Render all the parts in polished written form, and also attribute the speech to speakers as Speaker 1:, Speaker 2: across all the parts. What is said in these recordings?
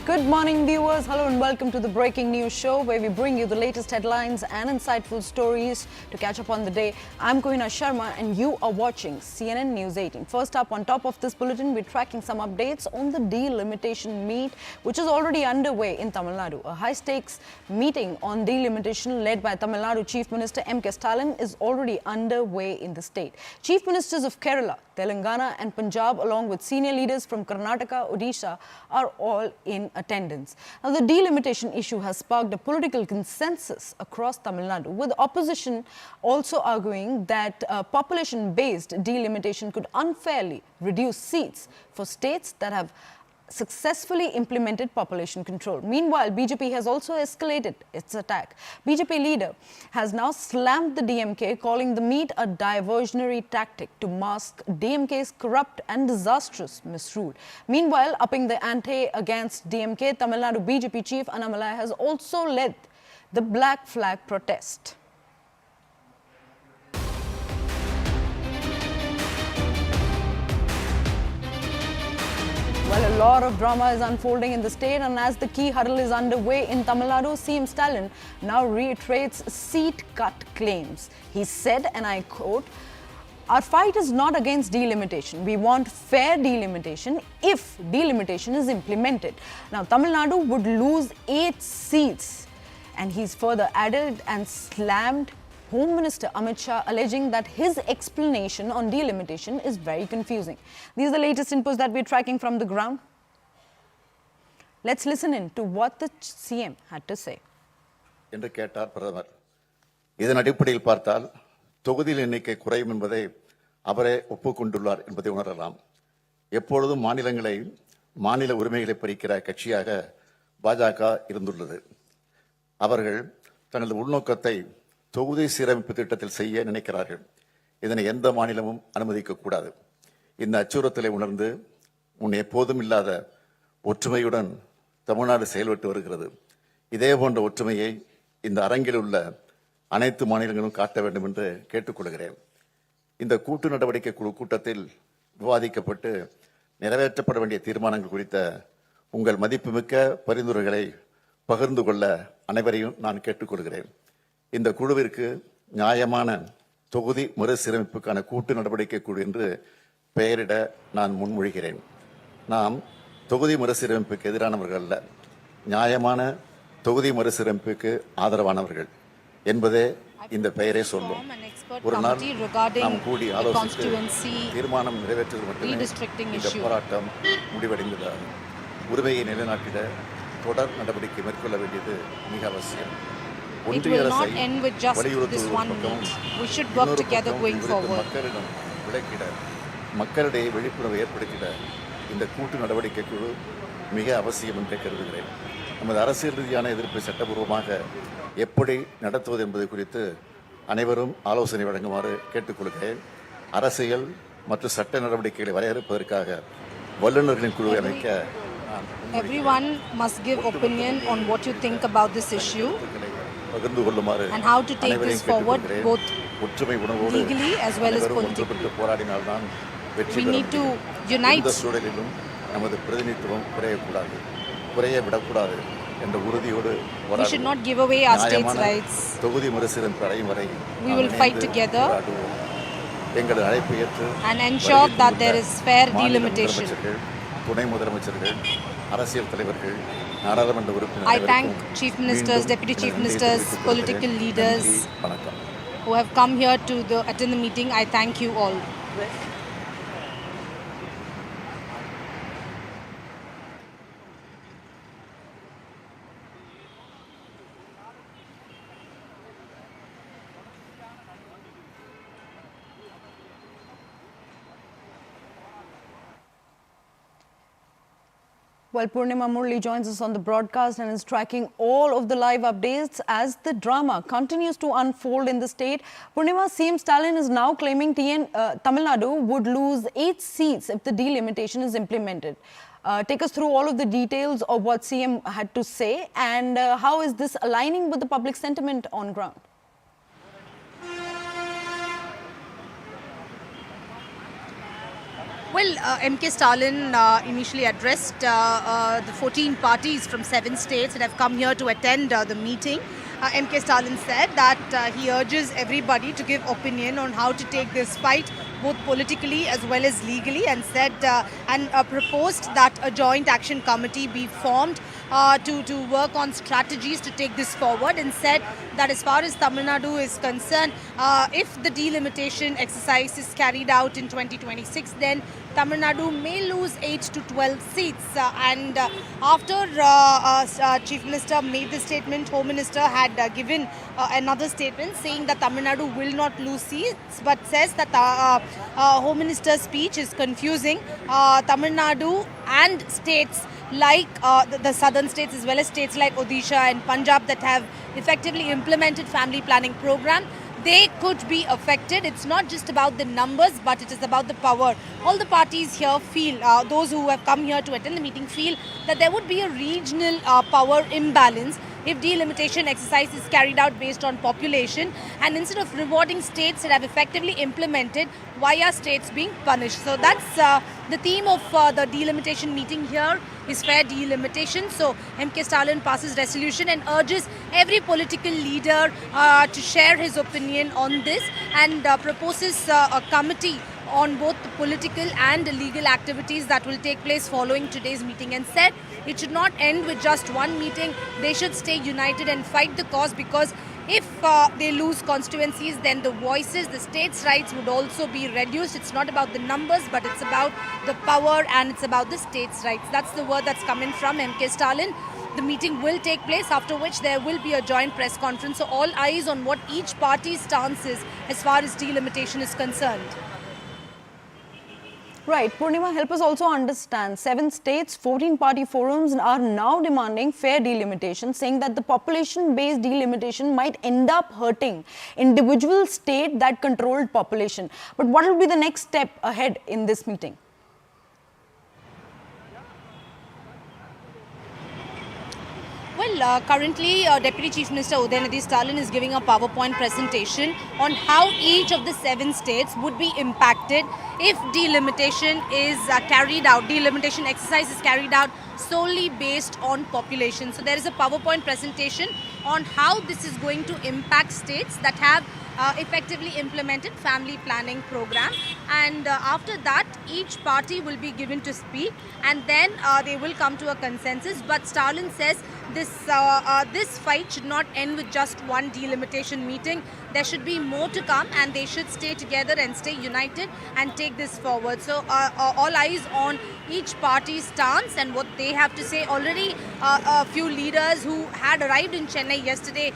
Speaker 1: Good morning, viewers. Hello and welcome to the Breaking News Show, where we bring you the latest headlines and insightful stories to catch up on the day. I'm Kohina Sharma and you are watching CNN News 18. First up, on top of this bulletin, we're tracking some updates on the delimitation meet, which is already underway in Tamil Nadu. A high-stakes meeting on delimitation led by Tamil Nadu Chief Minister M.K. Stalin is already underway in the state. Chief Ministers of Kerala, Telangana and Punjab, along with senior leaders from Karnataka, Odisha, are all in attendance. Now, the delimitation issue has sparked a political consensus across Tamil Nadu, with opposition also arguing that population-based delimitation could unfairly reduce seats for states that have successfully implemented population control. Meanwhile, BJP has also escalated its attack. BJP leader has now slammed the DMK, calling the meet a diversionary tactic to mask DMK's corrupt and disastrous misrule. Meanwhile, upping the ante against DMK, Tamil Nadu BJP chief Annamalai has also led the black flag protest. Well, a lot of drama is unfolding in the state, and as the key huddle is underway in Tamil Nadu, CM Stalin now reiterates seat cut claims. He said, and I quote, "Our fight is not against delimitation. We want fair delimitation if delimitation is implemented." Now, Tamil Nadu would lose 8 seats, and he's further added and slammed Home Minister Amit Shah, alleging that his explanation on delimitation is very confusing. These are the latest inputs that we're tracking from the ground. Let's listen in to what the CM had to say.
Speaker 2: என்று கேட்டார் பிரதமர். இதன் அடிப்படையில் பார்த்தால் தொகுதியில் எண்ணிக்கை குறையும் என்பதை அவரே ஒப்புக்கொண்டுள்ளார் என்பதை உணரலாம். எப்பொழுதும் மாநிலங்களை மாநில உரிமைகளை பறிக்கிற கட்சியாக பாஜக இருந்துள்ளது. அவர்கள் தங்களது உள்நோக்கத்தை தொகுதி சீரமைப்பு திட்டத்தில் செய்ய நினைக்கிறார்கள். இதனை எந்த மாநிலமும் அனுமதிக்கக்கூடாது. இந்த அச்சுறுத்தலை உணர்ந்து முன் எப்போதும் இல்லாத ஒற்றுமையுடன் தமிழ்நாடு செயல்பட்டு வருகிறது. இதே போன்ற ஒற்றுமையை இந்த அரங்கில் உள்ள அனைத்து மாநிலங்களும் காட்ட வேண்டும் என்று கேட்டுக்கொள்கிறேன். இந்த கூட்டு நடவடிக்கை குழு கூட்டத்தில் விவாதிக்கப்பட்டு நிறைவேற்றப்பட வேண்டிய தீர்மானங்கள் குறித்த உங்கள் மதிப்புமிக்க பரிந்துரைகளை பகிர்ந்து கொள்ள அனைவரையும் நான் கேட்டுக்கொள்கிறேன். இந்த குழுவிற்கு நியாயமான தொகுதி மறுசீரமைப்புக்கான கூட்டு நடவடிக்கை குழு என்று பெயரிட நான் முன்மொழிகிறேன். நாம் தொகுதி மறுசீரமைப்புக்கு எதிரானவர்கள் அல்ல, நியாயமான தொகுதி மறுசீரமைப்புக்கு ஆதரவானவர்கள் என்பதே இந்த பெயரே சொல்லும். ஒரு நாள் நாம் கூடி ஆலோசித்து தீர்மானம் நிறைவேற்றுவது மட்டுமே இந்த போராட்டம் முடிவடைந்தது. உரிமையை நிலைநாட்டிட தொடர் நடவடிக்கை மேற்கொள்ள வேண்டியது மிக அவசியம்.
Speaker 3: It will not end with just this one meet. We should work together going forward.
Speaker 2: மக்களிடம் விளக்கிட, மக்களிடையே விழிப்புணர்வு ஏற்படுத்திட இந்த கூட்டு நடவடிக்கை குழு மிக அவசியம் என்று கருதுகிறேன். நமது அரசியல் ரீதியான எதிர்ப்பை சட்டபூர்வமாக எப்படி நடத்துவது என்பது குறித்து அனைவரும் ஆலோசனை வழங்குமாறு கேட்டுக்கொள்கிறேன். அரசியல் மற்றும் சட்ட நடவடிக்கைகளை வரையறுப்பதற்காக வல்லுநர்களின் குழுவை அமைக்க
Speaker 3: Everyone must give opinion on what you think about this issue and how to take this forward both legally as well as politically. We need to unite. We should not give away our states' rights. We will fight together and ensure that there is fair delimitation. I thank Chief Ministers, Deputy Chief Ministers, political leaders who have come here to attend the meeting. I thank you all.
Speaker 1: Well, Purnima Murli joins us on the broadcast and is tracking all of the live updates as the drama continues to unfold in the state. Purnima, CM Stalin is now claiming Tamil Nadu would lose 8 seats if the delimitation is implemented. Take us through all of the details of what CM had to say, and how is this aligning with the public sentiment on ground?
Speaker 3: Well, MK Stalin initially addressed the 14 parties from 7 states that have come here to attend the meeting. MK Stalin said that he urges everybody to give opinion on how to take this fight both politically as well as legally, and said and proposed that a joint action committee be formed to work on strategies to take this forward, and said that as far as Tamil Nadu is concerned, if the delimitation exercise is carried out in 2026, then Tamil Nadu may lose 8 to 12 seats. And after Chief Minister made this statement, Home Minister had given another statement saying that Tamil Nadu will not lose seats, but says that Home Minister's speech is confusing. Tamil Nadu and states like the southern states, as well as states like Odisha and Punjab that have effectively implemented family planning program, they could be affected. It's not just about the numbers, but it is about the power. All the parties here feel, those who have come here to attend the meeting feel that there would be a regional power imbalance if delimitation exercise is carried out based on population, and instead of rewarding states that have effectively implemented, why are states being punished? So that's the theme of the delimitation meeting here is fair delimitation. So MK Stalin passes resolution and urges every political leader to share his opinion on this, and proposes a committee on both the political and legal activities that will take place following today's meeting, and said it should not end with just one meeting. They should stay united and fight the cause, because if they lose constituencies, then the voices, the states' rights would also be reduced. It's not about the numbers, but it's about the power, and it's about the states' rights. That's the word that's coming from MK Stalin. The meeting will take place, after which there will be a joint press conference. So all eyes on what each party's stance is as far as delimitation is concerned.
Speaker 1: Right. Purnima, help us also understand. 7 states, 14 party forums are now demanding fair delimitation, saying that the population-based delimitation might end up hurting individual state that controlled population. But what will be the next step ahead in this meeting?
Speaker 3: Well, currently Deputy Chief Minister Udayanidhi Stalin is giving a PowerPoint presentation on how each of the 7 states would be impacted if delimitation is carried out, delimitation exercise is carried out solely based on population. So there is a PowerPoint presentation on how this is going to impact states that have effectively implemented family planning program, and after that each party will be given to speak, and then they will come to a consensus. But Stalin says this fight should not end with just one delimitation meeting. There should be more to come, and they should stay together and stay united and take this forward. So all eyes on each party's stance and what they have to say. Already a few leaders who had arrived in Chennai yesterday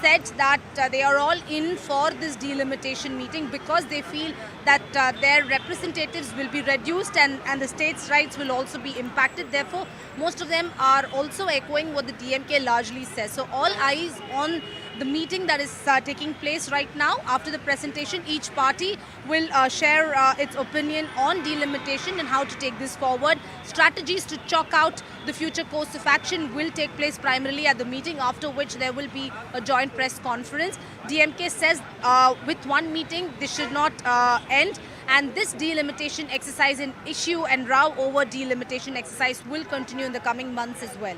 Speaker 3: said that they are all in for this delimitation meeting because they feel that their representatives will be reduced, and the states' rights will also be impacted. Therefore, most of them are also echoing what the DMK largely says. So all eyes on the meeting that is taking place right now. After the presentation, each party will share its opinion on delimitation and how to take this forward. Strategies to chalk out the future course of action will take place primarily at the meeting, after which there will be a joint press conference. DMK says with one meeting this should not end, and this delimitation exercise and issue and row over delimitation exercise will continue in the coming months as well.